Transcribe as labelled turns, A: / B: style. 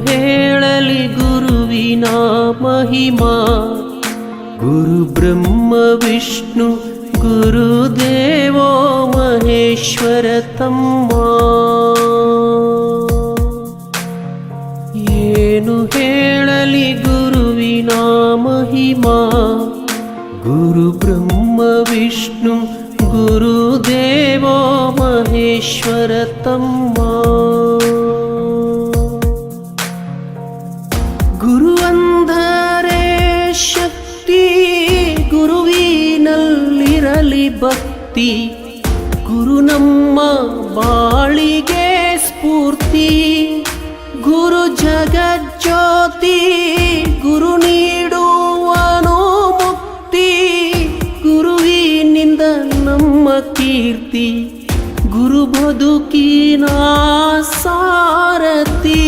A: ಹೇಳಲಿ ಗುರುವಿನ ಮಹಿಮಾ. ಗುರು ಬ್ರಹ್ಮ ವಿಷ್ಣು ಗುರುದೇವೋ ಮಹೇಶ್ವರ ತಮ್ಮ. ಏನು ಹೇಳಲಿ ಗುರುವಿನ ಮಹಿಮಾ. ಗುರು ಬ್ರಹ್ಮ ವಿಷ್ಣು ಗುರುದೇವೋ ಮಹೇಶ್ವರ ತಮ್ಮ. ಗುರು ಅಂದರೆ ಶಕ್ತಿ, ಗುರುವಿನಲ್ಲಿರಲಿ ಭಕ್ತಿ. ಗುರು ನಮ್ಮ ಬಾಳಿಗೆ ಸ್ಫೂರ್ತಿ. ಗುರು ಜಗಜ್ಯೋತಿ, ಗುರು ನೀಡುವನು ಮುಕ್ತಿ. ಗುರುವಿನಿಂದ ನಮ್ಮ ಕೀರ್ತಿ, ಗುರು ಬದುಕಿನ ಸಾರಥಿ.